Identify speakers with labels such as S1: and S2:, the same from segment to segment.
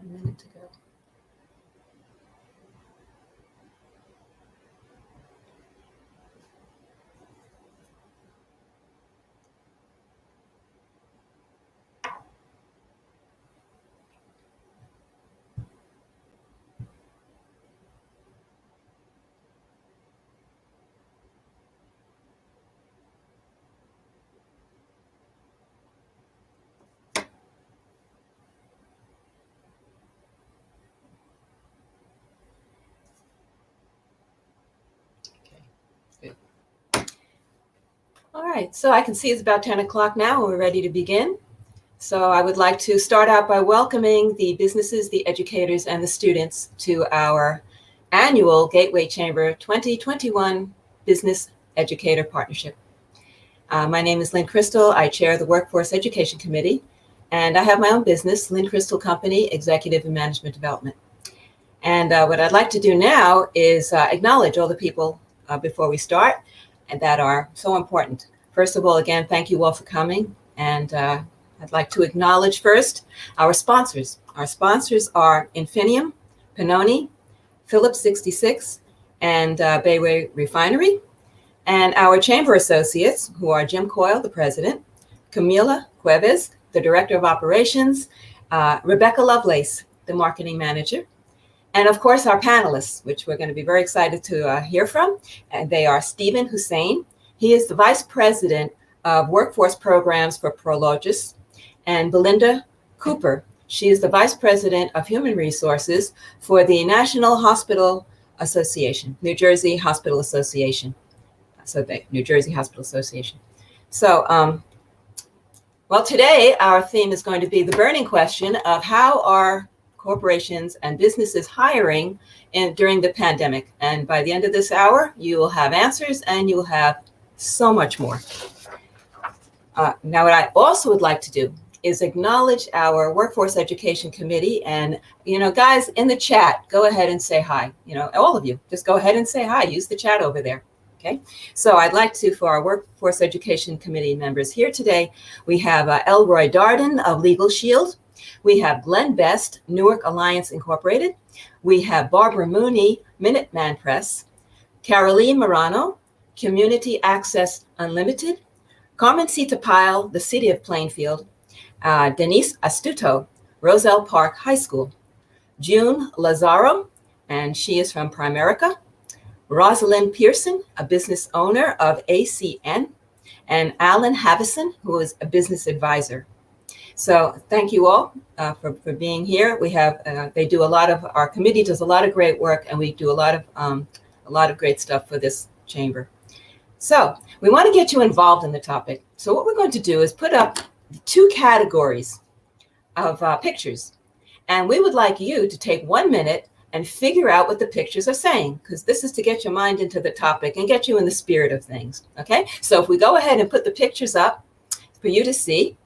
S1: 1 minute to go. All right, so I can see it's about 10 o'clock now and we're ready to begin. So I would like to start out by welcoming the businesses, the educators, and the students to our annual Gateway Chamber 2021 Business Educator Partnership. My name is Lynn Crystal. I chair the Workforce Education Committee, and I have my own business, Lynn Crystal Company, Executive and Management Development. And what I'd like to do now is acknowledge all the people before we start and that are so important. First of all, again, thank you all for coming. And I'd like to acknowledge first our sponsors. Our sponsors are Infineum, Pennoni, Phillips 66, and Bayway Refinery. And our chamber associates, who are Jim Coyle, the president, Camila Cuevas, the director of operations, Rebecca Lovelace, the marketing manager, and of course, our panelists, which we're going to be very excited to hear from. And they are Mr Hussein. He is the vice president of workforce programs for Prologis, and Belinda Cooper. She is the vice president of human resources for the National Hospital Association, New Jersey Hospital Association. New Jersey Hospital Association. So, well, today our theme is going to be the burning question of how are corporations and businesses hiring during the pandemic. And by the end of this hour, you will have answers and you will have so much more. Now, what I also would like to do is acknowledge our Workforce Education Committee. And, guys in the chat, go ahead and say hi. All of you, just go ahead and say hi. Use the chat over there. Okay, so I'd like to, for our Workforce Education Committee members here today, we have Elroy Darden of Legal Shield. We have Glenn Best, Newark Alliance Incorporated. We have Barbara Mooney, Minuteman Press. Caroline Morano, Community Access Unlimited. Carmen Sita Pyle, the City of Plainfield. Denise Astuto, Roselle Park High School. June Lazaro, and she is from Primerica. Rosalind Pearson, a business owner of ACN. And Alan Havison, who is a business advisor. So thank you all for being here. We have, our committee does a lot of great work, and we do a lot of great stuff for this chamber. So we want to get you involved in the topic. So what we're going to do is put up 2 categories of pictures. And we would like you to take 1 minute and figure out what the pictures are saying, because this is to get your mind into the topic and get you in the spirit of things. Okay, so if we go ahead and put the pictures up for you to see,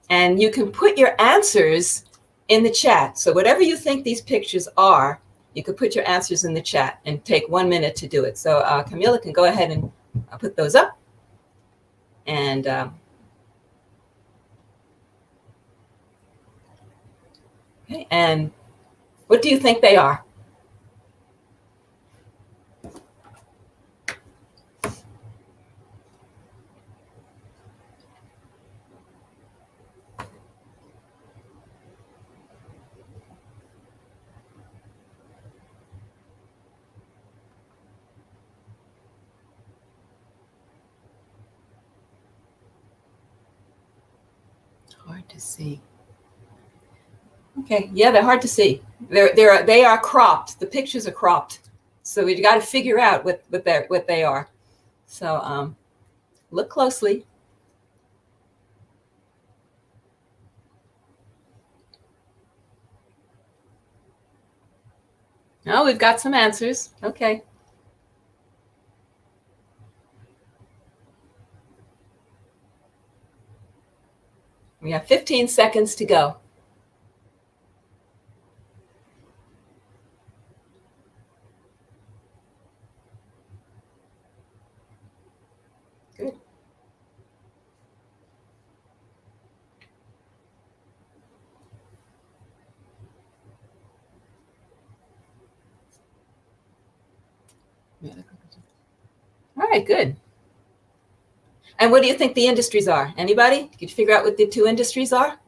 S1: and you can put your answers in the chat. So whatever you think these pictures are, you could put your answers in the chat and take 1 minute to do it. So Camila can go ahead and put those up. And okay, and what do you think they are? Hard to see. Okay, yeah, they're hard to see. They are cropped. The pictures are cropped, so we got to figure out what they are. So look closely. Oh, we've got some answers. Okay. We have 15 seconds to go. Good. All right, good. And what do you think the industries are? Anybody? Could you figure out what the two industries are?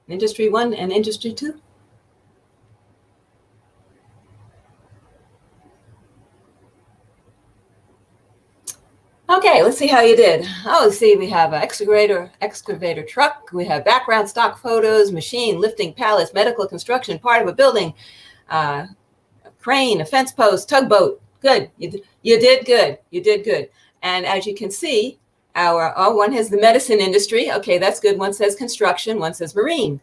S1: Industry 1 and Industry 2? Okay, let's see how you did. Oh, let's see, we have an excavator truck. We have background stock photos, machine, lifting pallets, medical construction, part of a building, a crane, a fence post, tugboat. Good, you did good, you did good. And as you can see, one has the medicine industry. Okay, that's good. One says construction, one says marine.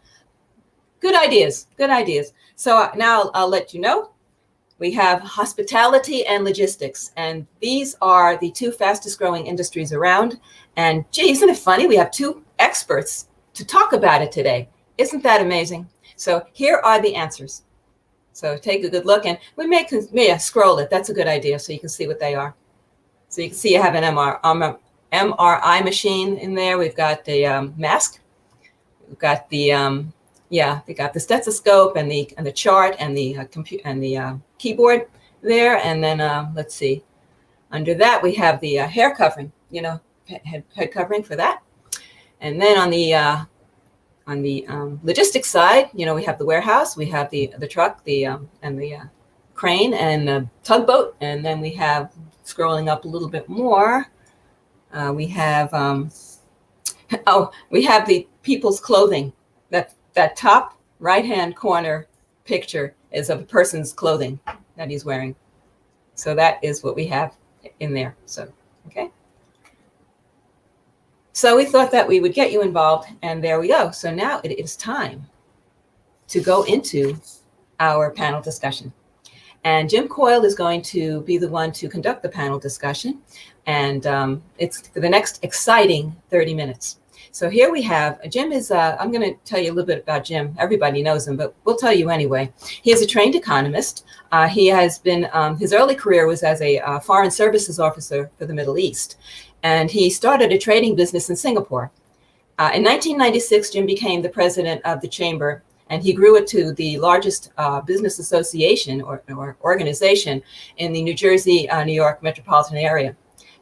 S1: Good ideas, good ideas. So now I'll let you know. We have hospitality and logistics, and these are the two fastest growing industries around. And gee, isn't it funny? We have two experts to talk about it today. Isn't that amazing? So here are the answers. So take a good look, and we may scroll it. That's a good idea, so you can see what they are. So you can see you have an MRI machine in there. We've got the mask. We've got the they got the stethoscope and the chart and the keyboard there. And then let's see, under that we have the hair covering, head covering for that. And then on the logistics side, we have the warehouse, we have the truck, and the crane and the tugboat. And then we have, scrolling up a little bit more, we have we have the people's clothing. That top right-hand corner picture is of a person's clothing that he's wearing. So that is what we have in there. So, okay. So we thought that we would get you involved, and there we go. So now it is time to go into our panel discussion. And Jim Coyle is going to be the one to conduct the panel discussion. And it's for the next exciting 30 minutes. So here we have, Jim is, I'm going to tell you a little bit about Jim. Everybody knows him, but we'll tell you anyway. He is a trained economist. He has been, his early career was as a foreign services officer for the Middle East. And he started a trading business in Singapore. In 1996, Jim became the president of the chamber, and he grew it to the largest business association or organization in the New Jersey, New York metropolitan area.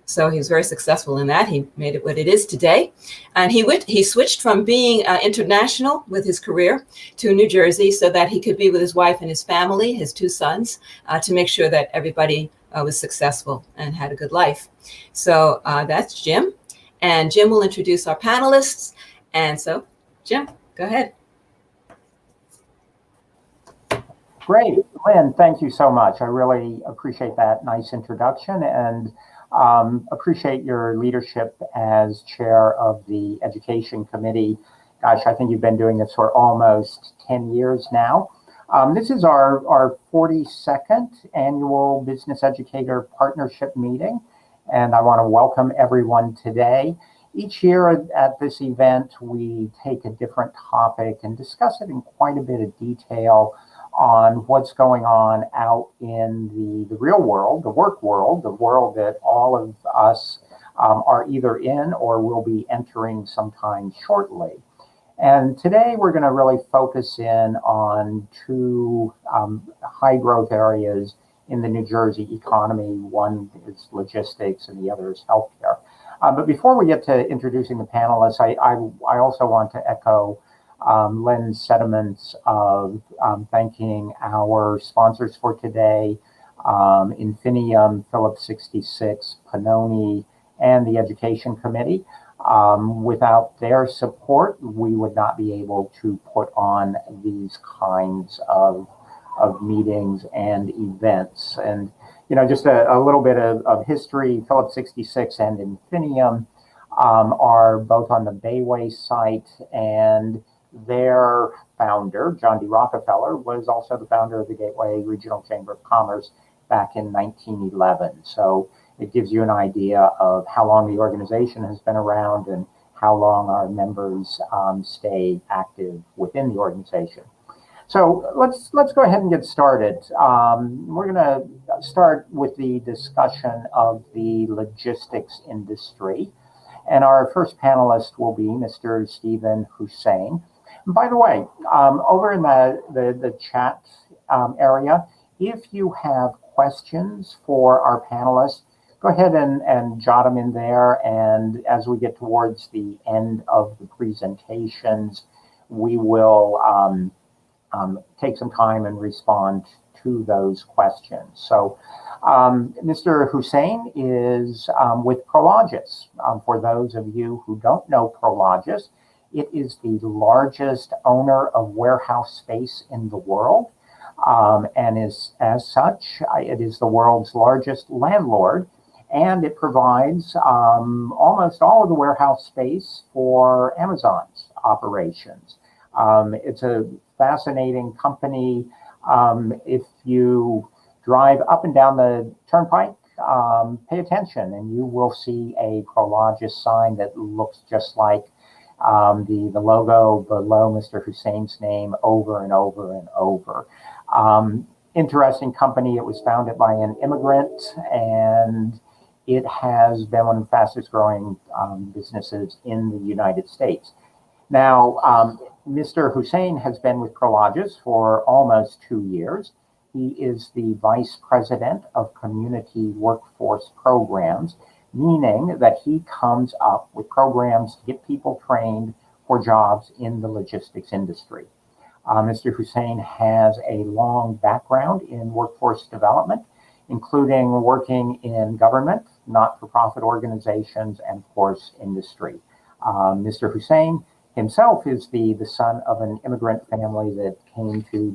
S1: So he was very successful in that. He made it what it is today. And he switched from being international with his career to New Jersey so that he could be with his wife and his family, his two sons, to make sure that everybody was successful and had a good life. So that's Jim. And Jim will introduce our panelists. And so, Jim, go ahead.
S2: Great. Lynn, thank you so much. I really appreciate that nice introduction, and appreciate your leadership as chair of the Education Committee. Gosh, I think you've been doing this for almost 10 years now. This is our 42nd annual Business Educator Partnership meeting, and I want to welcome everyone today. Each year at this event, we take a different topic and discuss it in quite a bit of detail on what's going on out in the real world, the work world, the world that all of us are either in or will be entering sometime shortly. And today we're going to really focus in on two high growth areas in the New Jersey economy. One is logistics and the other is healthcare. But before we get to introducing the panelists, I also want to echo Lynn's sentiments of thanking our sponsors for today, Infineum, Phillips 66, Pennoni, and the Education Committee. Without their support, we would not be able to put on these kinds of meetings and events. And, just a little bit of history. Phillips 66 and Infineum are both on the Bayway site, and their founder, John D. Rockefeller, was also the founder of the Gateway Regional Chamber of Commerce back in 1911. So it gives you an idea of how long the organization has been around and how long our members stay active within the organization. So let's go ahead and get started. We're going to start with the discussion of the logistics industry. And our first panelist will be Mr. Stephen Hussain. By the way, over in the chat area, if you have questions for our panelists, go ahead and jot them in there. And as we get towards the end of the presentations, we will take some time and respond to those questions. So Mr. Hussein is with Prologis. For those of you who don't know Prologis, it is the largest owner of warehouse space in the world, and is, as such, it is the world's largest landlord, and it provides almost all of the warehouse space for Amazon's operations. It's a fascinating company. If you drive up and down the turnpike, pay attention, and you will see a Prologis sign that looks just like the logo below Mr. Hussein's name over and over and over. Interesting company. It was founded by an immigrant, and it has been one of the fastest growing businesses in the United States. Now, Mr. Hussein has been with Prologis for almost 2 years. He is the Vice President of Community Workforce Programs, meaning that he comes up with programs to get people trained for jobs in the logistics industry. Mr. Hussein has a long background in workforce development, including working in government, not-for-profit organizations, and of course, industry. Mr. Hussein himself is the son of an immigrant family that came to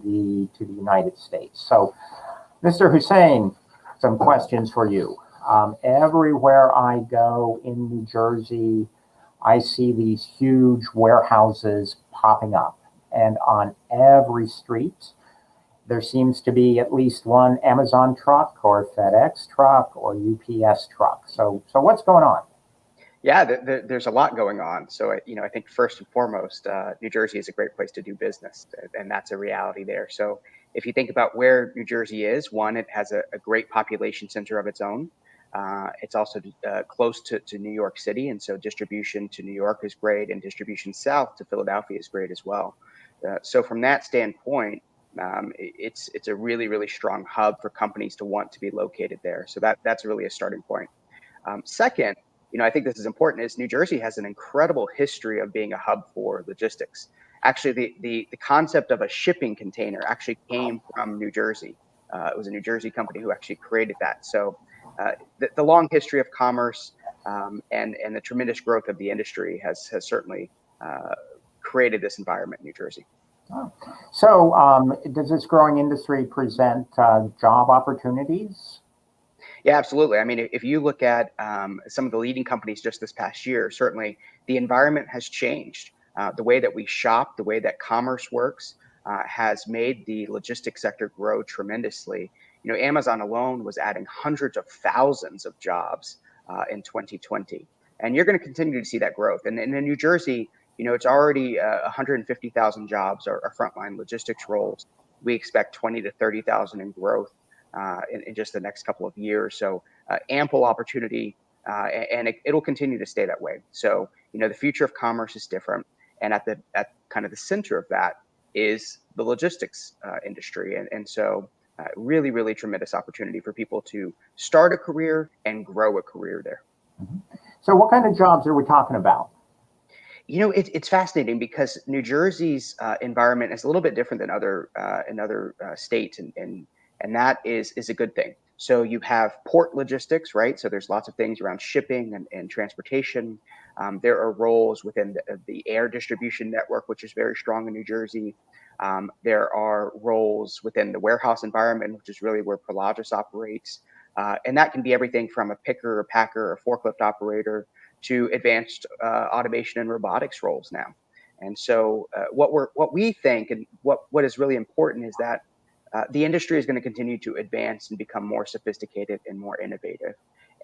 S2: the United States. So, Mr. Hussein, some questions for you. Everywhere I go in New Jersey, I see these huge warehouses popping up, and on every street, there seems to be at least one Amazon truck or FedEx truck or UPS truck. So what's going on?
S3: Yeah, there's a lot going on. So, I think first and foremost, New Jersey is a great place to do business, and that's a reality there. So if you think about where New Jersey is, one, it has a great population center of its own. It's also close to New York City, and so distribution to New York is great, and distribution south to Philadelphia is great as well. So from that standpoint, it's a really, really strong hub for companies to want to be located there. So that's really a starting point. Second, I think this is important, is New Jersey has an incredible history of being a hub for logistics. Actually, the concept of a shipping container actually came from New Jersey. It was a New Jersey company who actually created that. So the long history of commerce and the tremendous growth of the industry has certainly created this environment in New Jersey.
S2: Oh. So does this growing industry present job opportunities?
S3: Yeah, absolutely. I mean, if you look at some of the leading companies just this past year, certainly the environment has changed. The way that we shop, the way that commerce works has made the logistics sector grow tremendously. Amazon alone was adding hundreds of thousands of jobs in 2020. And you're going to continue to see that growth. And in New Jersey, it's already 150,000 jobs are frontline logistics roles. We expect 20 to 30,000 in growth in just the next couple of years. So ample opportunity, and it'll continue to stay that way. So, the future of commerce is different. And at kind of the center of that is the logistics industry. And so really, really tremendous opportunity for people to start a career and grow a career there.
S2: Mm-hmm. So what kind of jobs are we talking about?
S3: It's fascinating because New Jersey's environment is a little bit different than other states, and that is a good thing. So you have port logistics, right? So there's lots of things around shipping and transportation. There are roles within the air distribution network, which is very strong in New Jersey. There are roles within the warehouse environment, which is really where Prologis operates. And that can be everything from a picker, a packer, a forklift operator to advanced automation and robotics roles now. And so what we think and what is really important is that the industry is going to continue to advance and become more sophisticated and more innovative.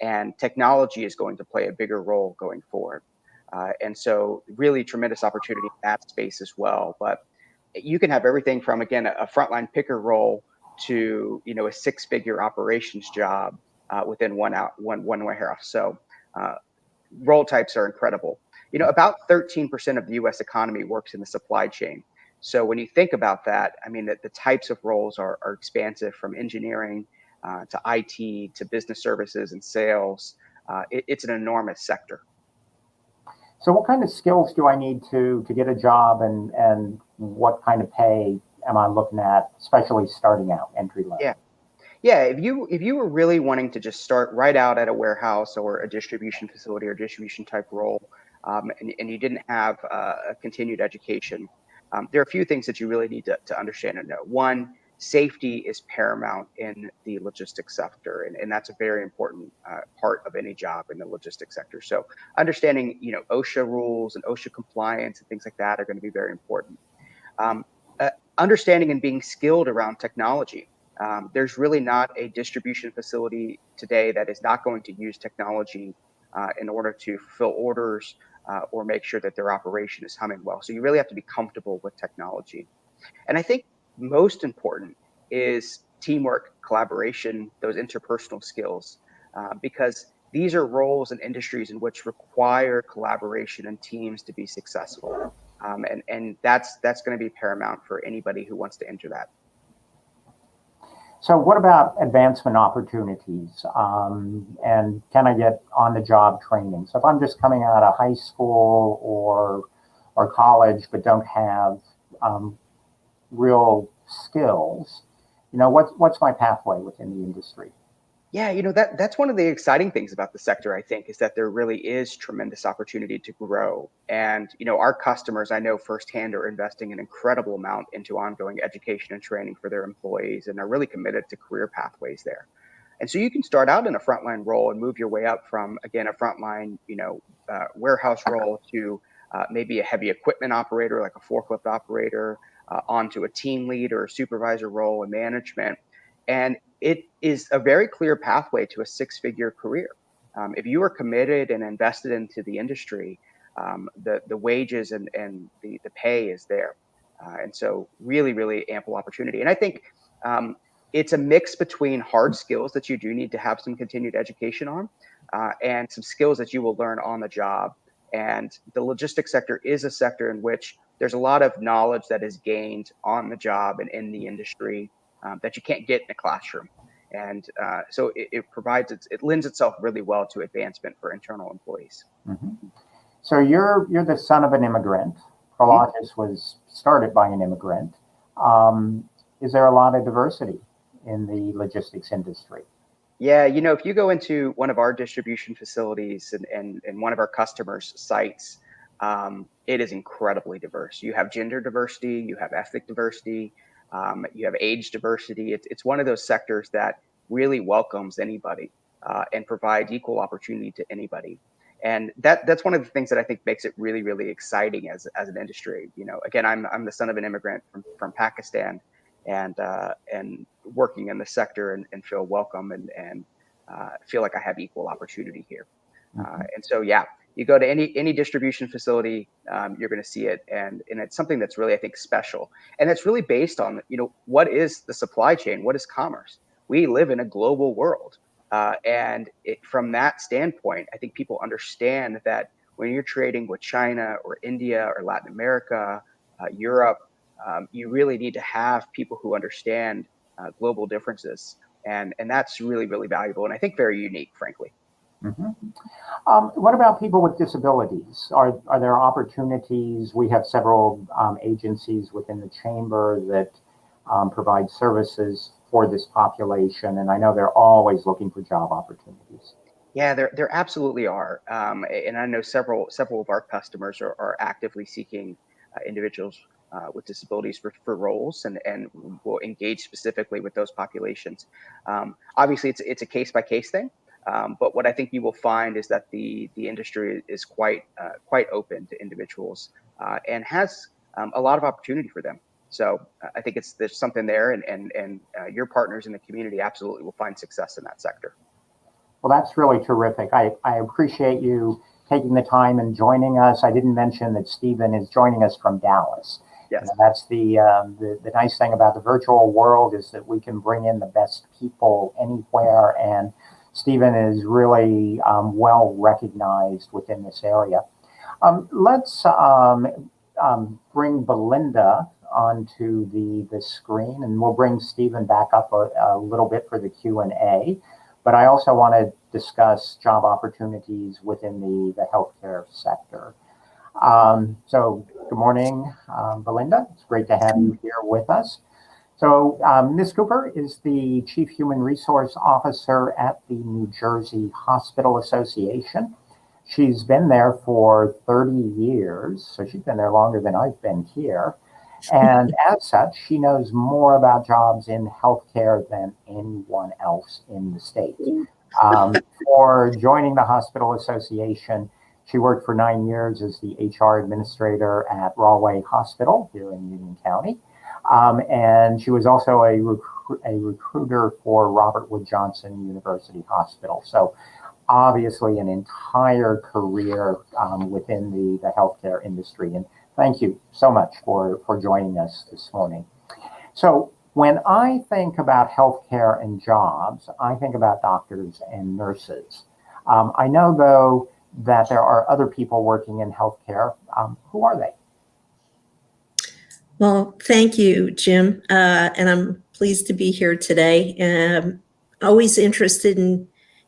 S3: And technology is going to play a bigger role going forward. And so really tremendous opportunity in that space as well. But you can have everything from, again, a frontline picker role to, a six-figure operations job within one warehouse. So role types are incredible. About 13% of the U.S. economy works in the supply chain. So when you think about that, I mean, the types of roles are expansive, from engineering to IT, to business services and sales. It's an enormous sector.
S2: So what kind of skills do I need to get a job, and what kind of pay am I looking at, especially starting out, entry level?
S3: Yeah, if you were really wanting to just start right out at a warehouse or a distribution facility or distribution type role, and you didn't have a continued education, there are a few things that you really need to understand and know. One, safety is paramount in the logistics sector, and that's a very important part of any job in the logistics sector. So understanding, OSHA rules and OSHA compliance and things like that are going to be very important. Um, Understanding and being skilled around technology. There's really not a distribution facility today that is not going to use technology in order to fulfill orders or make sure that their operation is humming well. So you really have to be comfortable with technology. And I think most important is teamwork, collaboration, those interpersonal skills, because these are roles and industries in which require collaboration and teams to be successful. And that's going to be paramount for anybody who wants to enter that.
S2: So what about advancement opportunities? And can I get on-the-job training? So if I'm just coming out of high school or college but don't have real skills, what's my pathway within the industry?
S3: Yeah, that's one of the exciting things about the sector, I think, is that there really is tremendous opportunity to grow. And, our customers, I know firsthand, are investing an incredible amount into ongoing education and training for their employees and are really committed to career pathways there. And so you can start out in a frontline role and move your way up from, again, a frontline, warehouse role to maybe a heavy equipment operator, like a forklift operator, onto a team lead or a supervisor role in management. And it is a very clear pathway to a six-figure career. If you are committed and invested into the industry, the wages and the pay is there. And so really, really ample opportunity. And I think it's a mix between hard skills that you do need to have some continued education on and some skills that you will learn on the job. And the logistics sector is a sector in which there's a lot of knowledge that is gained on the job and in the industry that you can't get in a classroom. And so it lends itself really well to advancement for internal employees.
S2: Mm-hmm. So you're the son of an immigrant. Prologis was started by an immigrant. Is there a lot of diversity in the logistics industry?
S3: Yeah, if you go into one of our distribution facilities and one of our customers' sites, it is incredibly diverse. You have gender diversity, you have ethnic diversity, you have age diversity. It's one of those sectors that really welcomes anybody and provides equal opportunity to anybody. And that's one of the things that I think makes it really, really exciting as an industry. Again, I'm the son of an immigrant from Pakistan, and working in the sector and feel welcome and feel like I have equal opportunity here. And so, yeah, you go to any distribution facility, you're going to see it, and it's something that's really, I think, special, and it's really based on what is the supply chain, what is commerce. We live in a global world, and from that standpoint, I think people understand that when you're trading with China or India or Latin America, Europe, you really need to have people who understand global differences, and that's really, really valuable, and I think very unique, frankly.
S2: Mm-hmm. What about people with disabilities? Are there opportunities? We have several agencies within the chamber that provide services for this population, and I know they're always looking for job opportunities.
S3: Yeah, there absolutely are, and I know several of our customers are actively seeking individuals with disabilities for roles, and will engage specifically with those populations. Obviously, it's a case by case thing. But what I think you will find is that the industry is quite open to individuals and has a lot of opportunity for them. So I think there's something there, and your partners in the community absolutely will find success in that sector.
S2: Well, that's really terrific. I appreciate you taking the time and joining us. I didn't mention that Stephen is joining us from Dallas.
S3: Yes.
S2: That's the nice thing about the virtual world, is that we can bring in the best people anywhere, and Stephen is really well recognized within this area. Let's bring Belinda onto the screen, and we'll bring Stephen back up a little bit for the Q&A. But I also want to discuss job opportunities within the healthcare sector. So good morning, Belinda. It's great to have you here with us. So Ms. Cooper is the Chief Human Resource Officer at the New Jersey Hospital Association. She's been there for 30 years, so she's been there longer than I've been here. And as such, she knows more about jobs in healthcare than anyone else in the state. For joining the Hospital Association, she worked for 9 years as the HR administrator at Rahway Hospital here in Union County. And she was also a recruiter for Robert Wood Johnson University Hospital. So obviously an entire career within the healthcare industry. And thank you so much for joining us this morning. So when I think about healthcare and jobs, I think about doctors and nurses. I know, though, that there are other people working in healthcare. Who are they?
S4: Well, thank you, Jim. And I'm pleased to be here today. Always interested in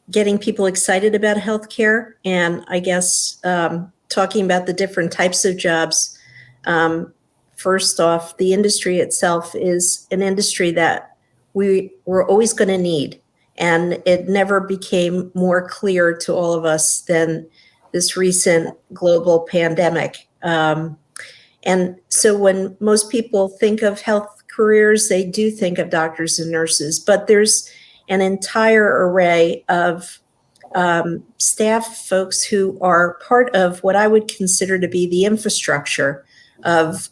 S4: getting people excited about healthcare, and I guess talking about the different types of jobs. First off, the industry itself is an industry that we're always going to need, and it never became more clear to all of us than this recent global pandemic. And so when most people think of health careers, they do think of doctors and nurses, but there's an entire array of staff folks who are part of what I would consider to be the infrastructure of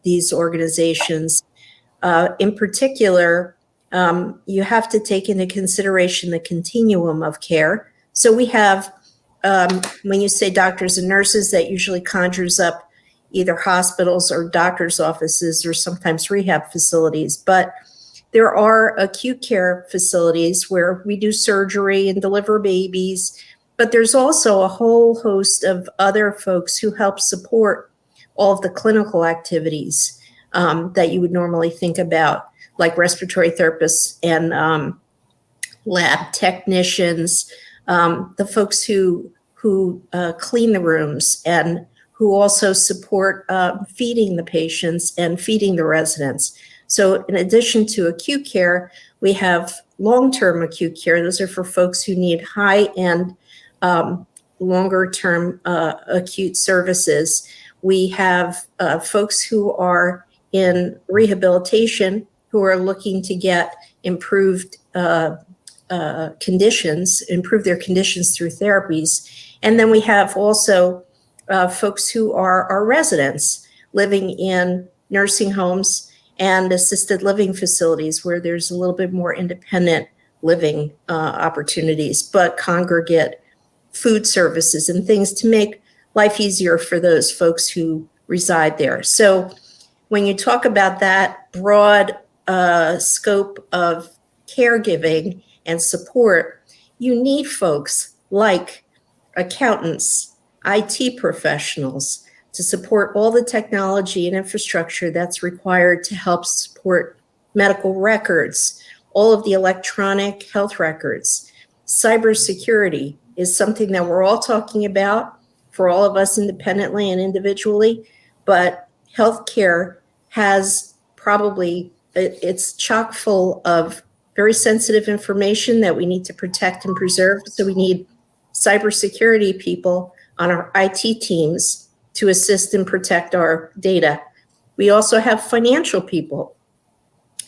S4: these organizations. In particular, you have to take into consideration the continuum of care. So we have, when you say doctors and nurses, that usually conjures up either hospitals or doctor's offices or sometimes rehab facilities. But there are acute care facilities where we do surgery and deliver babies, but there's also a whole host of other folks who help support all of the clinical activities that you would normally think about, like respiratory therapists and lab technicians, the folks who clean the rooms and who also support feeding the patients and feeding the residents. So in addition to acute care, we have long-term acute care. Those are for folks who need high-end, longer-term acute services. We have folks who are in rehabilitation who are looking to get improved conditions, improve their conditions through therapies. And then we have also folks who are our residents living in nursing homes and assisted living facilities where there's a little bit more independent living opportunities, but congregate food services and things to make life easier for those folks who reside there. So when you talk about that broad scope of caregiving and support, you need folks like accountants, IT professionals to support all the technology and infrastructure that's required to help support medical records, all of the electronic health records. Cybersecurity is something that we're all talking about for all of us independently and individually, but healthcare has probably, it's chock full of very sensitive information that we need to protect and preserve. So we need cybersecurity people on our IT teams to assist and protect our data. We also have financial people.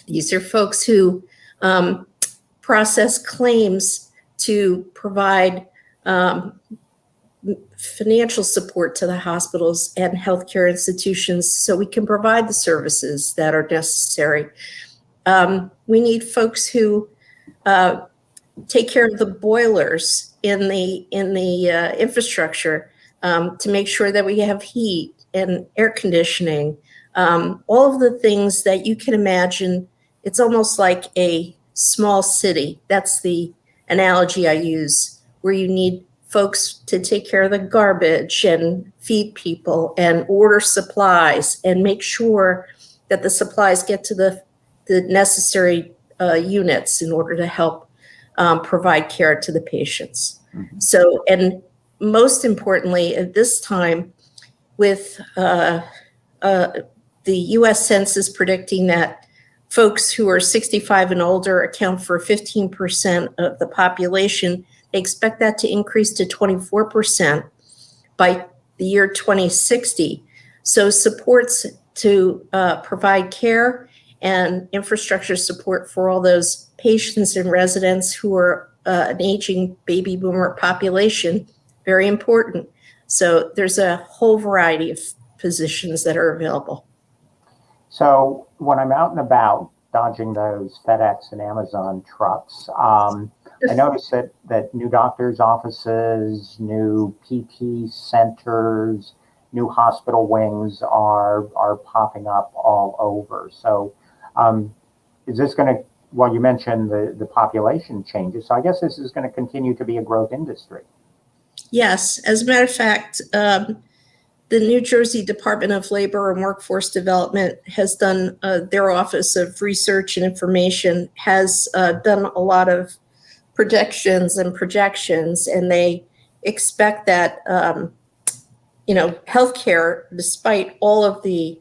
S4: These are folks who process claims to provide financial support to the hospitals and healthcare institutions so we can provide the services that are necessary. We need folks who take care of the boilers in the infrastructure to make sure that we have heat and air conditioning, all of the things that you can imagine. It's almost like a small city. That's the analogy I use, where you need folks to take care of the garbage and feed people and order supplies and make sure that the supplies get to the necessary units in order to help provide care to the patients.
S2: Mhm.
S4: So, and most importantly, at this time, with the U.S. Census predicting that folks who are 65 and older account for 15% of the population, they expect that to increase to 24% by the year 2060. So supports to provide care and infrastructure support for all those patients and residents who are an aging baby boomer population, very important. So there's a whole variety of positions that are available.
S2: So when I'm out and about dodging those FedEx and Amazon trucks, I noticed that new doctors' offices, new PT centers, new hospital wings are popping up all over. So is this going to, well, you mentioned the population changes, so I guess this is going to continue to be a growth industry.
S4: Yes, as a matter of fact, the New Jersey Department of Labor and Workforce Development has done, their Office of Research and Information has done a lot of predictions and projections, and they expect that, healthcare, despite all of the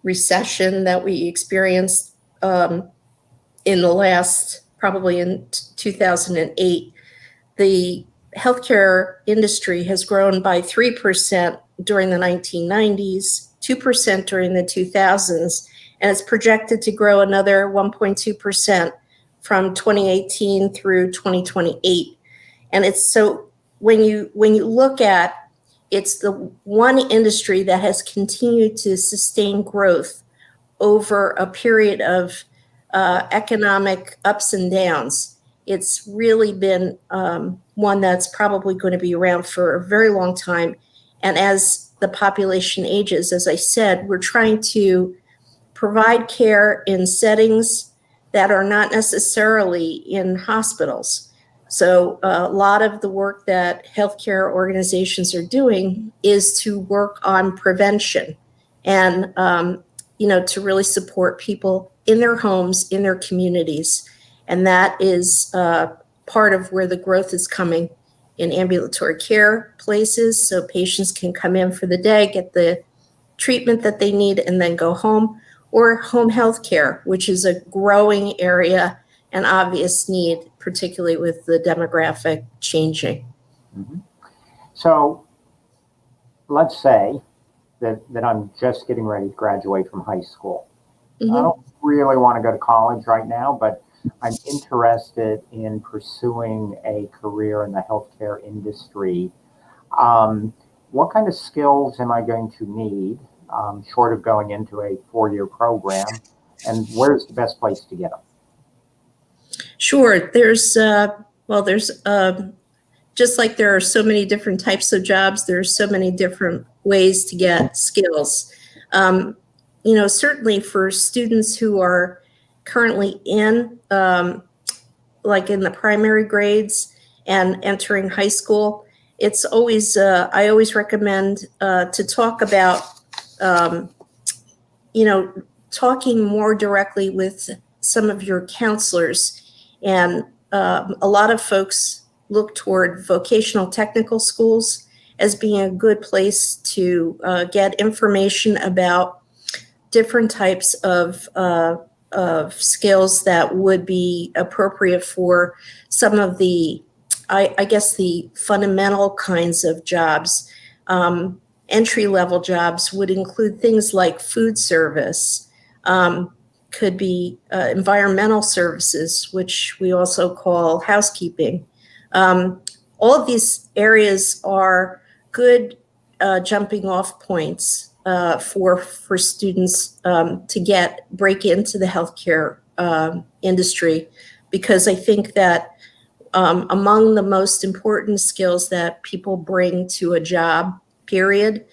S4: recession that we experienced in the last, probably in 2008, the healthcare industry has grown by 3% during the 1990s, 2% during the 2000s, and it's projected to grow another 1.2% from 2018 through 2028. And it's so when you look at, it's the one industry that has continued to sustain growth over a period of economic ups and downs. It's really been one that's probably going to be around for a very long time. And as the population ages, as I said, we're trying to provide care in settings that are not necessarily in hospitals. So a lot of the work that healthcare organizations are doing is to work on prevention and, to really support people in their homes, in their communities. And that is part of where the growth is coming in ambulatory care places. So patients can come in for the day, get the treatment that they need, and then go home, or home health care, which is a growing area and obvious need, particularly with the demographic changing.
S2: Mm-hmm. So let's say that I'm just getting ready to graduate from high school.
S4: Mm-hmm.
S2: I don't really want to go to college right now, but I'm interested in pursuing a career in the healthcare industry. What kind of skills am I going to need, short of going into a 4-year program, and where's the best place to get them?
S4: Sure. There's just like there are so many different types of jobs, there's so many different ways to get skills. Certainly for students who are currently in, like in the primary grades and entering high school, it's always, I always recommend to talk about, talking more directly with some of your counselors. And a lot of folks look toward vocational technical schools as being a good place to get information about different types of skills that would be appropriate for some of the, I guess, the fundamental kinds of jobs. Entry-level jobs would include things like food service, could be environmental services, which we also call housekeeping. All of these areas are good jumping off points for students to break into the healthcare industry, because I think that among the most important skills that people bring to a job, period,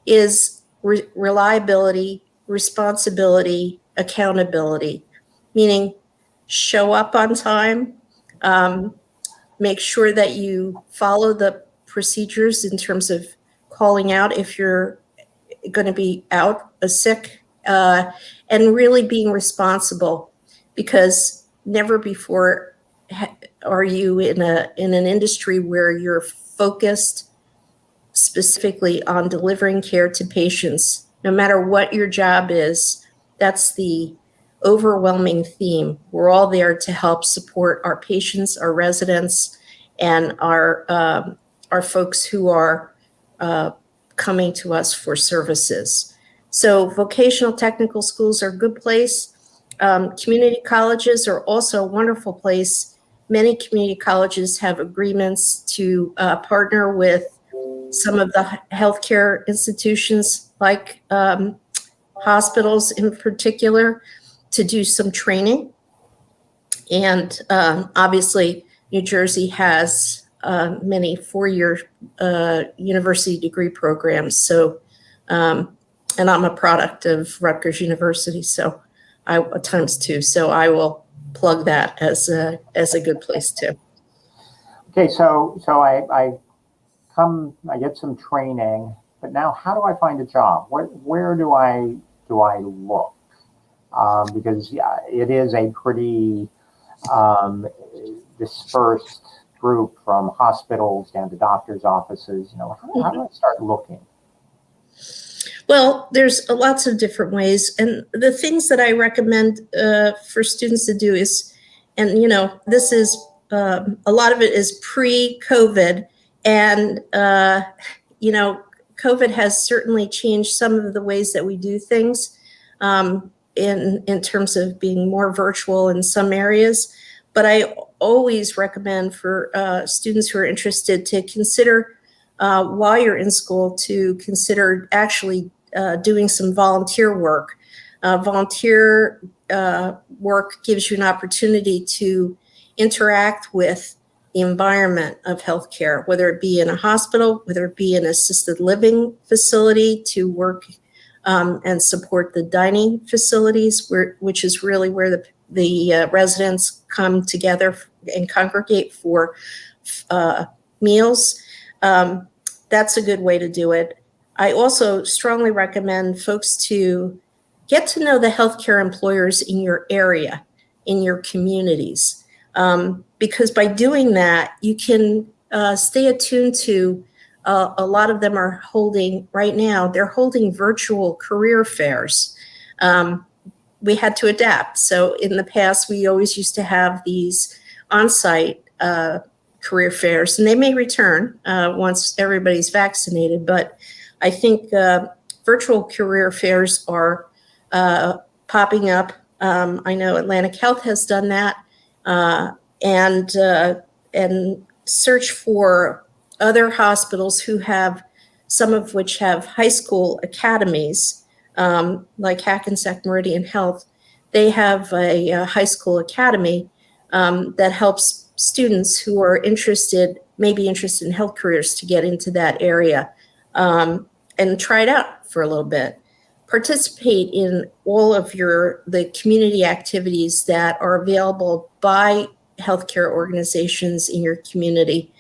S4: is reliability, responsibility, accountability, meaning show up on time, make sure that you follow the procedures in terms of calling out if you're going to be out sick, and really being responsible, because never before are you in an industry where you're focused specifically on delivering care to patients. No matter what your job is, that's the overwhelming theme. We're all there to help support our patients, our residents, and our folks who are coming to us for services. So vocational technical schools are a good place. Community colleges are also a wonderful place. Many community colleges have agreements to partner with some of the healthcare institutions, like hospitals in particular, to do some training. And obviously, New Jersey has many four-year university degree programs. So, and I'm a product of Rutgers University, so I times two. So I will plug that as a good place too.
S2: Okay, so I get some training, but now how do I find a job? Where do I look? Because yeah, it is a pretty dispersed group, from hospitals down to doctors' offices. You know, how do I start looking?
S4: Well, there's lots of different ways, and the things that I recommend for students to do is, and you know, this is a lot of it is pre-COVID, and you know, COVID has certainly changed some of the ways that we do things in terms of being more virtual in some areas. But I always recommend for students who are interested to consider, while you're in school, to consider actually doing some volunteer work. Volunteer work gives you an opportunity to interact with the environment of healthcare, whether it be in a hospital, whether it be an assisted living facility, to work and support the dining facilities, which is really where the residents come together and congregate for meals. That's a good way to do it. I also strongly recommend folks to get to know the healthcare employers in your area, in your communities, because by doing that, you can stay attuned to, a lot of them are holding, right now, they're holding virtual career fairs. We had to adapt. So in the past, we always used to have these on-site career fairs, and they may return once everybody's vaccinated, but I think virtual career fairs are popping up. I know Atlantic Health has done that, and search for other hospitals who have, some of which have high school academies, like Hackensack Meridian Health. They have a high school academy that helps students who are maybe interested in health careers, to get into that area and try it out for a little bit. Participate in all of the community activities that are available by healthcare organizations in your community.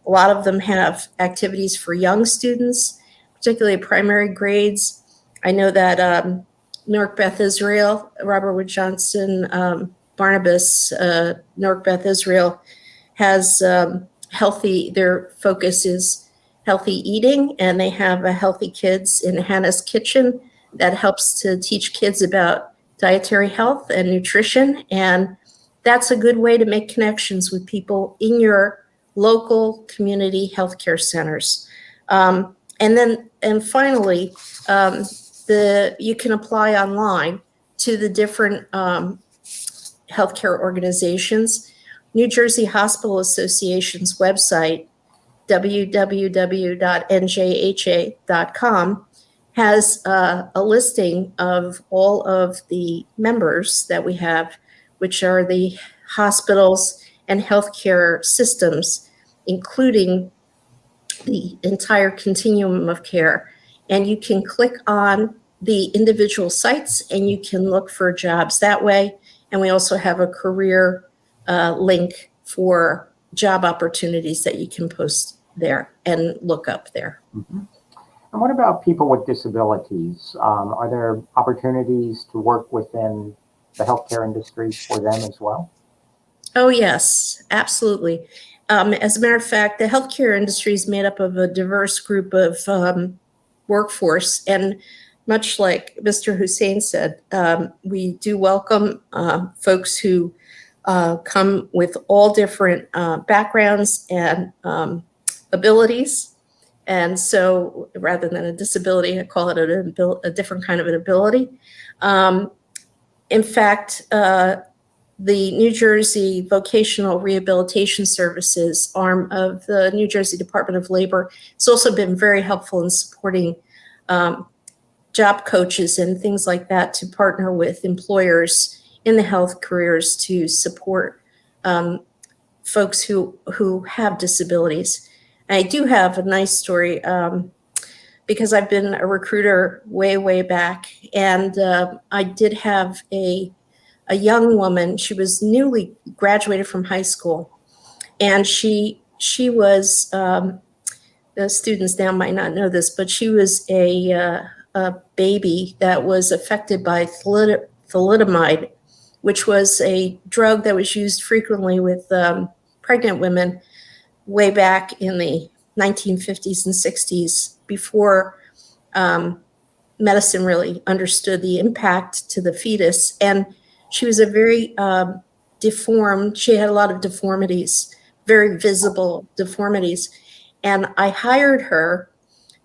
S4: A lot of them have activities for young students, particularly primary grades. I know that Newark Beth Israel, Robert Wood Johnson, Barnabas, Newark Beth Israel has their focus is healthy eating, and they have a Healthy Kids in Hannah's Kitchen that helps to teach kids about dietary health and nutrition. And that's a good way to make connections with people in your local community healthcare centers. And finally, you can apply online to the different healthcare organizations. New Jersey Hospital Association's website, www.njha.com, has a listing of all of the members that we have, which are the hospitals and healthcare systems, including the entire continuum of care. And you can click on the individual sites and you can look for jobs that way. And we also have a career link for job opportunities that you can post there and look up there.
S2: Mm-hmm. And what about people with disabilities? Are there opportunities to work within the healthcare industry for them as well?
S4: Oh, yes, absolutely. As a matter of fact, the healthcare industry is made up of a diverse group of workforce. And much like Mr. Hussein said, we do welcome folks who come with all different backgrounds and abilities. And so rather than a disability, I call it a different kind of an ability. In fact, the New Jersey Vocational Rehabilitation Services arm of the New Jersey Department of Labor has also been very helpful in supporting job coaches and things like that to partner with employers in the health careers to support folks who have disabilities. And I do have a nice story because I've been a recruiter way back, and I did have a young woman. She was newly graduated from high school, and she was the students now might not know this, but she was a baby that was affected by thalidomide, which was a drug that was used frequently with pregnant women way back in the 1950s and 60s, before medicine really understood the impact to the fetus. And she was a very deformed, she had a lot of deformities, very visible deformities. And I hired her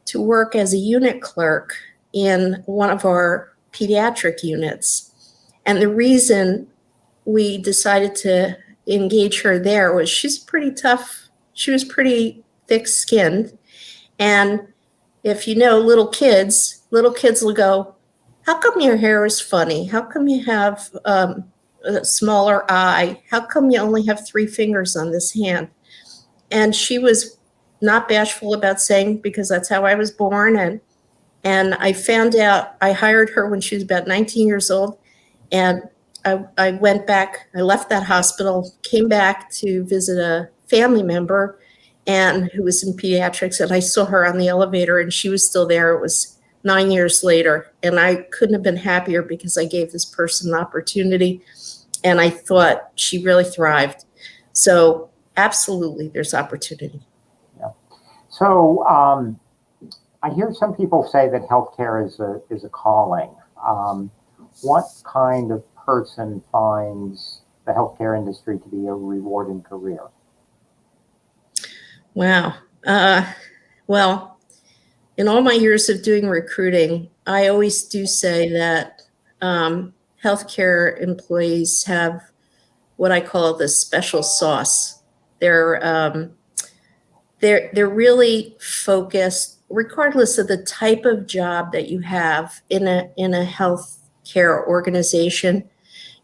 S4: to work as a unit clerk in one of our pediatric units. And the reason we decided to engage her there was she's pretty tough. She was pretty thick-skinned. And if you know little kids will go, how come your hair is funny? How come you have a smaller eye? How come you only have 3 fingers on this hand? And she was not bashful about saying, because that's how I was born. And I found out, I hired her when she was about 19 years old. And I went back, I left that hospital, came back to visit a family member and who was in pediatrics. And I saw her on the elevator and she was still there. It was 9 years later. And I couldn't have been happier because I gave this person an opportunity. And I thought she really thrived. So absolutely, there's opportunity.
S2: Yeah. So I hear some people say that healthcare is a calling. What kind of person finds the healthcare industry to be a rewarding career?
S4: Wow. Well, in all my years of doing recruiting, I always do say that healthcare employees have what I call the special sauce. They're really focused, regardless of the type of job that you have in a healthcare organization.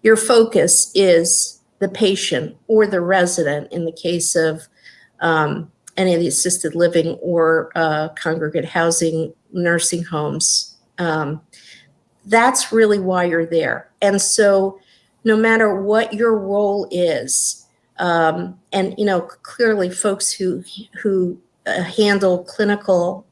S4: Your focus is the patient or the resident in the case of any of the assisted living or congregate housing, nursing homes. That's really why you're there. And so no matter what your role is, and clearly folks who handle clinical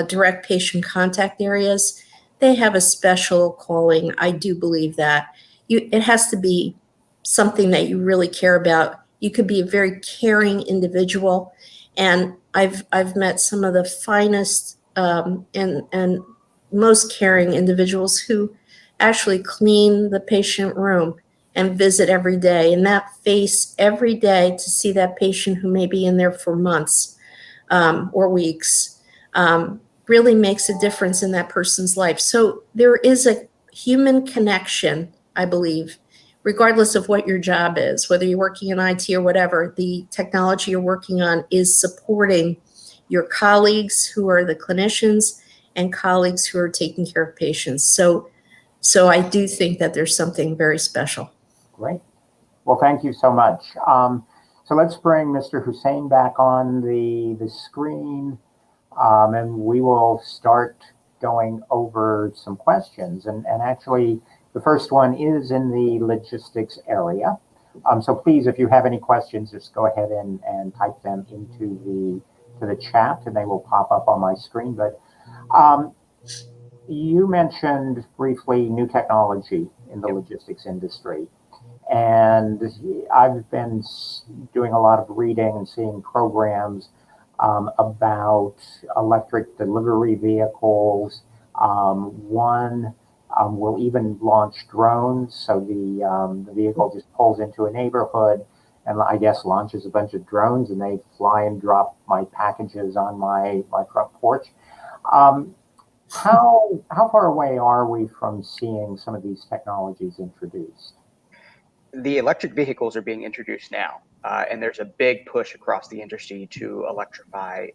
S4: direct patient contact areas, they have a special calling. I do believe that. It has to be something that you really care about. You could be a very caring individual. And I've met some of the finest and most caring individuals who actually clean the patient room and visit every day. And that face every day to see that patient who may be in there for months or weeks really makes a difference in that person's life. So there is a human connection, I believe, regardless of what your job is, whether you're working in IT or whatever, the technology you're working on is supporting your colleagues who are the clinicians and colleagues who are taking care of patients. So I do think that there's something very special.
S2: Great. Well, thank you so much. So let's bring Mr. Hussein back on the screen, and we will start going over some questions. And actually, the first one is in the logistics area. So please, if you have any questions, just go ahead and type them into the chat, and they will pop up on my screen. But Um, you mentioned briefly new technology in the logistics industry. And I've been doing a lot of reading and seeing programs about electric delivery vehicles. One will even launch drones. So the vehicle just pulls into a neighborhood and I guess launches a bunch of drones and they fly and drop my packages on my front porch. Um, how far away are we from seeing some of these technologies introduced?
S3: The electric vehicles are being introduced now, and there's a big push across the industry to electrify.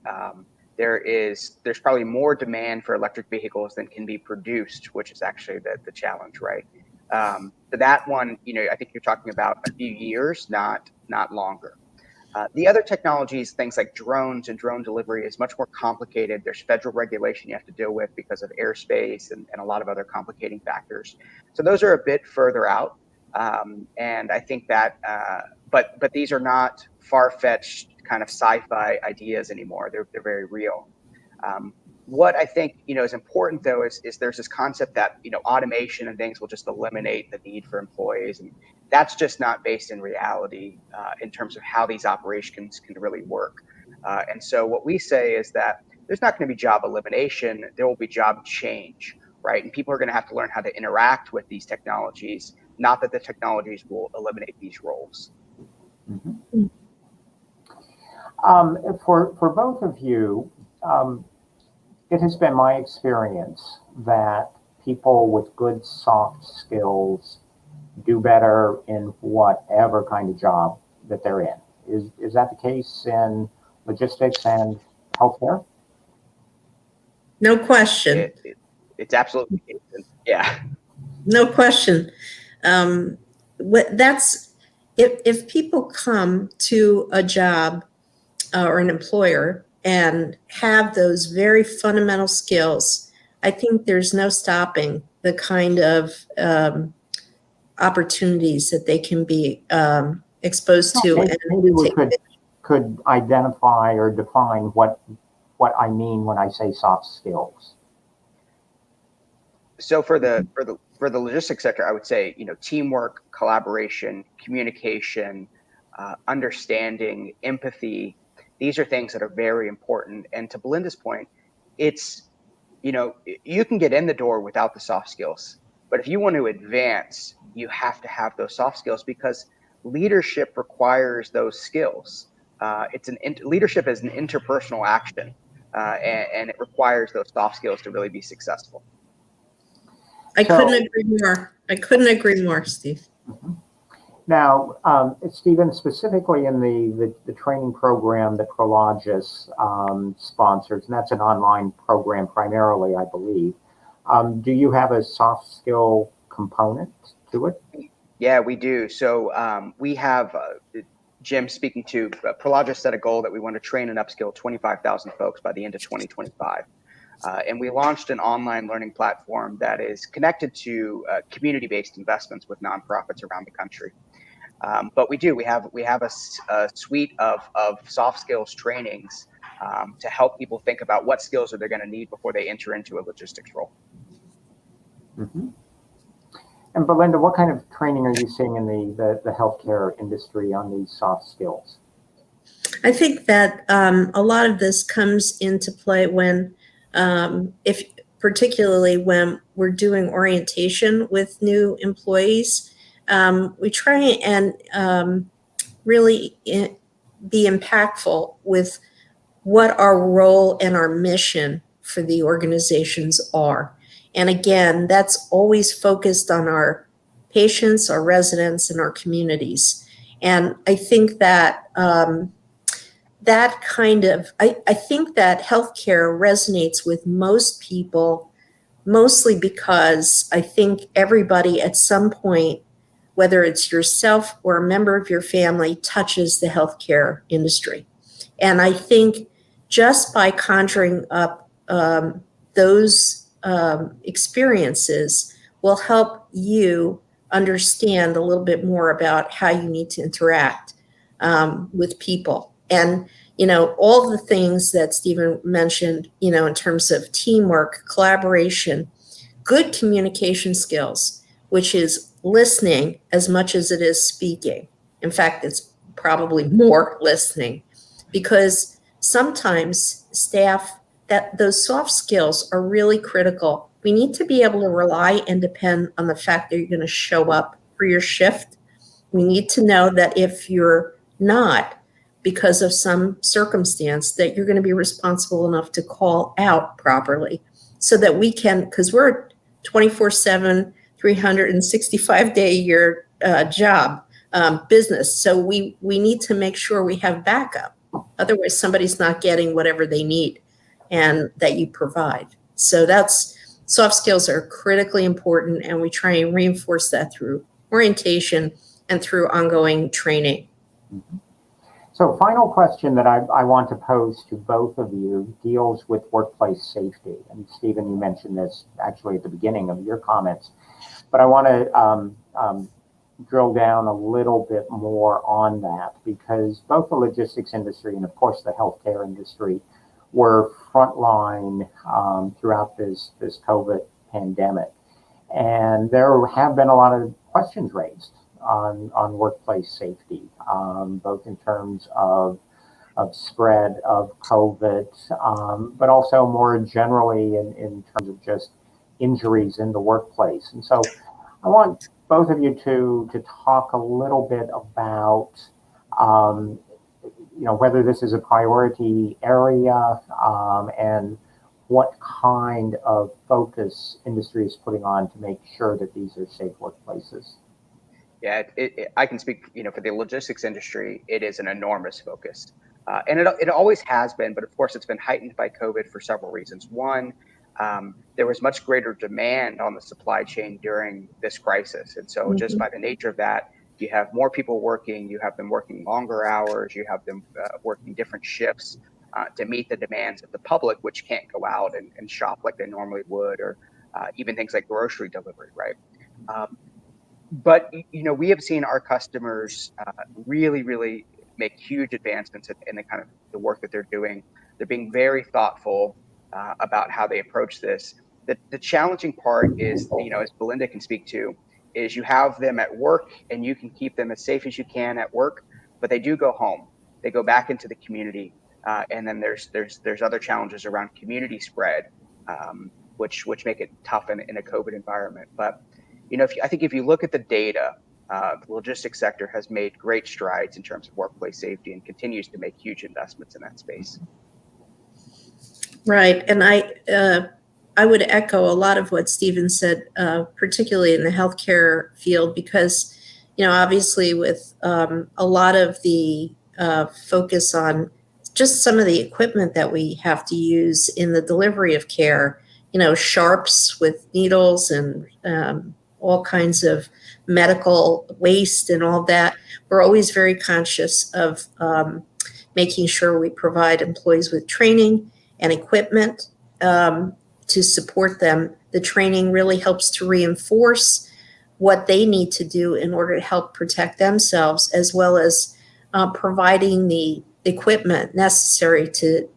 S3: There's probably more demand for electric vehicles than can be produced, which is actually the challenge, right? So that one, I think you're talking about a few years, not longer. The other technologies, things like drones and drone delivery, is much more complicated. There's federal regulation you have to deal with because of airspace and a lot of other complicating factors. So those are a bit further out. And I think that, but these are not far-fetched kind of sci-fi ideas anymore. They're very real. What I think is important though is there's this concept that automation and things will just eliminate the need for employees, and that's just not based in reality in terms of how these operations can really work. And so what we say is that there's not going to be job elimination, there will be job change, right? And people are going to have to learn how to interact with these technologies, not that the technologies will eliminate these roles.
S2: Mm-hmm. For both of you, it has been my experience that people with good soft skills do better in whatever kind of job that they're in. Is that the case in logistics and healthcare?
S4: No question.
S3: It's absolutely, yeah.
S4: No question. If people come to a job or an employer and have those very fundamental skills, I think there's no stopping the kind of opportunities that they can be exposed to.
S2: Maybe we could identify or define what I mean when I say soft skills.
S3: So for the logistics sector, I would say teamwork, collaboration, communication, understanding, empathy. These are things that are very important. And to Belinda's point, it's you can get in the door without the soft skills, but if you want to advance, you have to have those soft skills because leadership requires those skills. Leadership is an interpersonal action, and it requires those soft skills to really be successful.
S4: I couldn't agree more, Steve.
S2: Mm-hmm. Now, Stephen, specifically in the training program that Prologis sponsors, and that's an online program primarily, I believe. Do you have a soft skill component to it?
S3: Yeah, we do. So we have, Jim speaking to, Prologis set a goal that we want to train and upskill 25,000 folks by the end of 2025. And we launched an online learning platform that is connected to community-based investments with nonprofits around the country. But we have a suite of soft skills trainings to help people think about what skills are they going to need before they enter into a logistics role.
S2: Mm-hmm. And Belinda, what kind of training are you seeing in the healthcare industry on these soft skills?
S4: I think that a lot of this comes into play when, particularly when we're doing orientation with new employees, we try and really be impactful with what our role and our mission for the organizations are. And again, that's always focused on our patients, our residents, and our communities. And I think that I think that healthcare resonates with most people, mostly because I think everybody at some point, whether it's yourself or a member of your family, touches the healthcare industry. And I think just by conjuring up those experiences will help you understand a little bit more about how you need to interact with people. And all the things that Stephen mentioned, in terms of teamwork, collaboration, good communication skills, which is listening as much as it is speaking. In fact, it's probably more listening, because sometimes staff, that those soft skills are really critical. We need to be able to rely and depend on the fact that you're going to show up for your shift. We need to know that if you're not, because of some circumstance, that you're going to be responsible enough to call out properly, so that we can, because we're 24/7, 365-day-a-year job, business. So we need to make sure we have backup. Otherwise, somebody's not getting whatever they need and that you provide. So soft skills are critically important, and we try and reinforce that through orientation and through ongoing training.
S2: So final question that I want to pose to both of you deals with workplace safety. And Stephen, you mentioned this actually at the beginning of your comments, but I want to drill down a little bit more on that, because both the logistics industry and of course the healthcare industry were frontline throughout this COVID pandemic. And there have been a lot of questions raised on workplace safety, both in terms of spread of COVID, but also more generally in terms of just injuries in the workplace. And so I want both of you to talk a little bit about whether this is a priority area, and what kind of focus industry is putting on to make sure that these are safe workplaces.
S3: Yeah, I can speak, for the logistics industry, it is an enormous focus. And it always has been, but of course it's been heightened by COVID for several reasons. One, there was much greater demand on the supply chain during this crisis. And so just by the nature of that, you have more people working, you have them working longer hours, you have them working different shifts to meet the demands of the public, which can't go out and shop like they normally would, or even things like grocery delivery, right? But, we have seen our customers really, really make huge advancements in the kind of the work that they're doing. They're being very thoughtful about how they approach this. The challenging part is, as Belinda can speak to, is you have them at work and you can keep them as safe as you can at work, but they do go home. They go back into the community. And then there's other challenges around community spread, which make it tough in a COVID environment. But I think if you look at the data, the logistics sector has made great strides in terms of workplace safety and continues to make huge investments in that space.
S4: Right, and I would echo a lot of what Stephen said, particularly in the healthcare field, because obviously with a lot of the focus on just some of the equipment that we have to use in the delivery of care, sharps with needles and all kinds of medical waste and all that. We're always very conscious of making sure we provide employees with training and equipment to support them. The training really helps to reinforce what they need to do in order to help protect themselves, as well as providing the equipment necessary to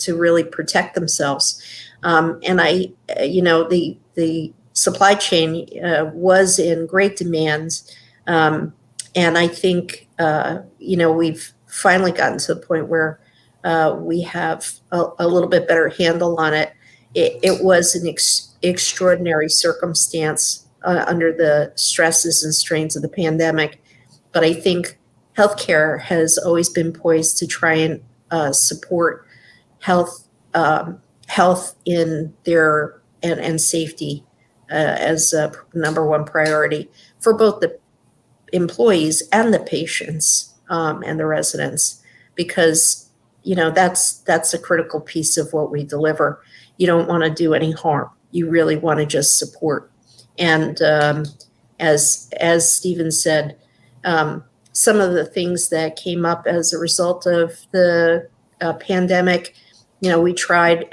S4: really protect themselves. And the supply chain was in great demand. And I think, we've finally gotten to the point where we have a little bit better handle on it. It was an extraordinary circumstance under the stresses and strains of the pandemic. But I think healthcare has always been poised to try and support health in their and safety as a number one priority for both the employees and the patients and the residents, because that's a critical piece of what we deliver. You don't want to do any harm. You really want to just support. And as Stephen said, some of the things that came up as a result of the pandemic, we tried,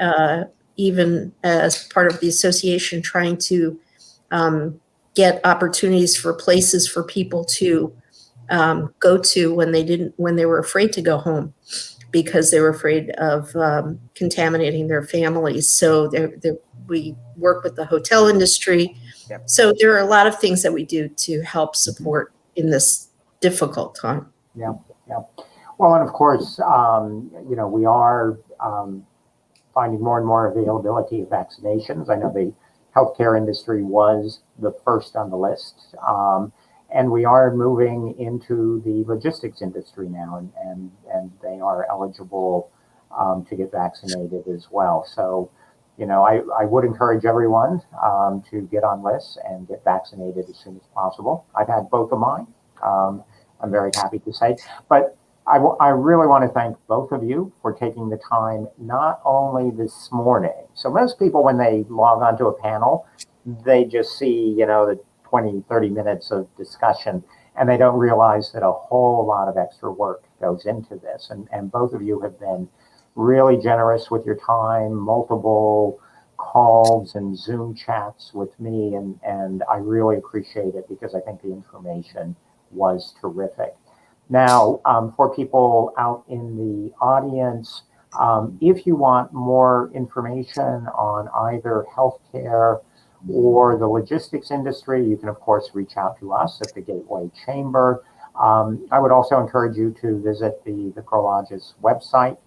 S4: even as part of the association, trying to get opportunities for places for people to go to when they were afraid to go home. because they were afraid of contaminating their families. So we work with the hotel industry.
S3: Yep.
S4: So there are a lot of things that we do to help support in this difficult time.
S2: Yeah, yeah. Well, and of course, we are finding more and more availability of vaccinations. I know the healthcare industry was the first on the list. And we are moving into the logistics industry now, and they are eligible to get vaccinated as well. So, I would encourage everyone to get on lists and get vaccinated as soon as possible. I've had both of mine. I'm very happy to say, but I really want to thank both of you for taking the time, not only this morning. So most people, when they log onto a panel, they just see, the 20, 30 minutes of discussion, and they don't realize that a whole lot of extra work goes into this. And both of you have been really generous with your time, multiple calls and Zoom chats with me, and I really appreciate it because I think the information was terrific. Now, for people out in the audience, if you want more information on either healthcare or the logistics industry, you can, of course, reach out to us at the Gateway Chamber. I would also encourage you to visit the Prologis website,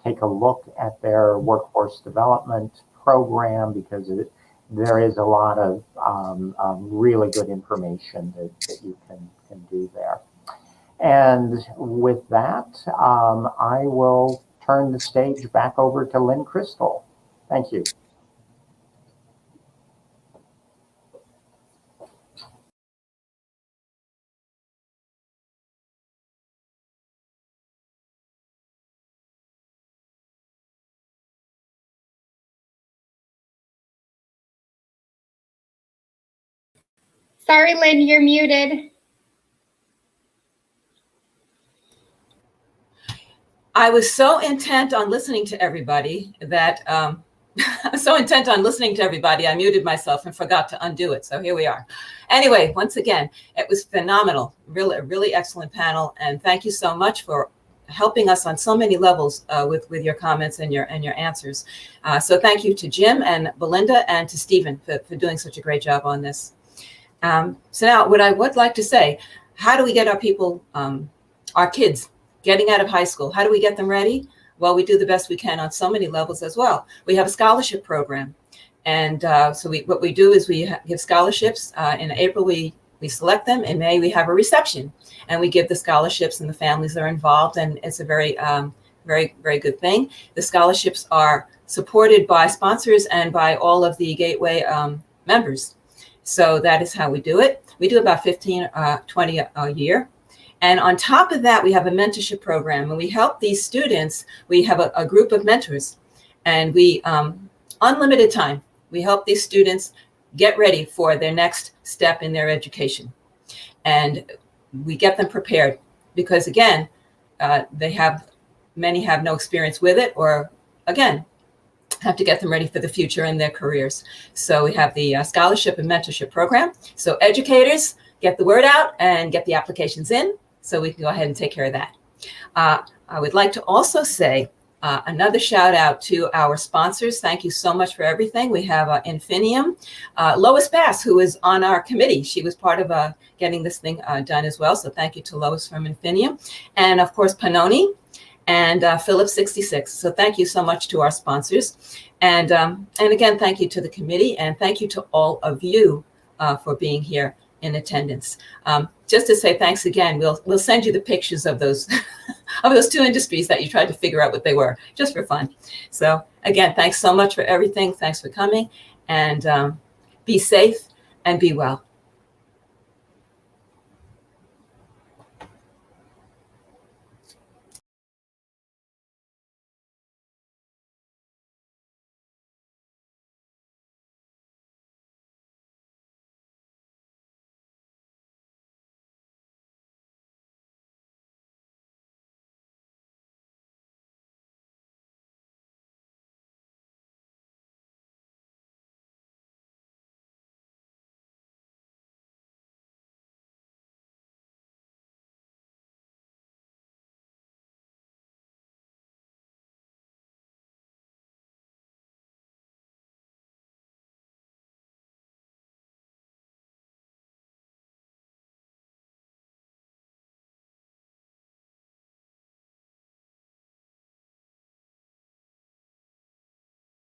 S2: take a look at their workforce development program, because there is a lot of really good information that you can do there. And with that, I will turn the stage back over to Lynn Crystal. Thank you.
S5: Sorry, Lynn, you're muted.
S1: I was so intent on listening to everybody that I muted myself and forgot to undo it. So here we are. Anyway, once again, it was phenomenal. Really, a really excellent panel. And thank you so much for helping us on so many levels with your comments and your answers. So thank you to Jim and Belinda and to Stephen for doing such a great job on this. So now what I would like to say, how do we get our people, our kids getting out of high school? How do we get them ready? Well, we do the best we can on so many levels as well. We have a scholarship program. And so what we do is we give scholarships. In April, we select them. In May, we have a reception. And we give the scholarships, and the families are involved. And it's a very, very, very good thing. The scholarships are supported by sponsors and by all of the Gateway members. So that is how we do it. We do about 15, 20 a year. And on top of that, we have a mentorship program, and we help these students. We have a group of mentors, and we, unlimited time, we help these students get ready for their next step in their education. And we get them prepared because, again, many have no experience with it, or again, have to get them ready for the future in their careers. So we have the scholarship and mentorship program. So educators, get the word out and get the applications in so we can go ahead and take care of that. I would like to also say another shout out to our sponsors. Thank you so much for everything. We have Infineum, Lois Bass, who is on our committee. She was part of getting this thing done as well. So thank you to Lois from Infineum. And of course, Pennoni and Phillips 66. So thank you so much to our sponsors. And again, thank you to the committee, and thank you to all of you for being here in attendance. Just to say thanks again, we'll send you the pictures of those of those two industries that you tried to figure out what they were, just for fun. So again, thanks so much for everything. Thanks for coming, and be safe and be well.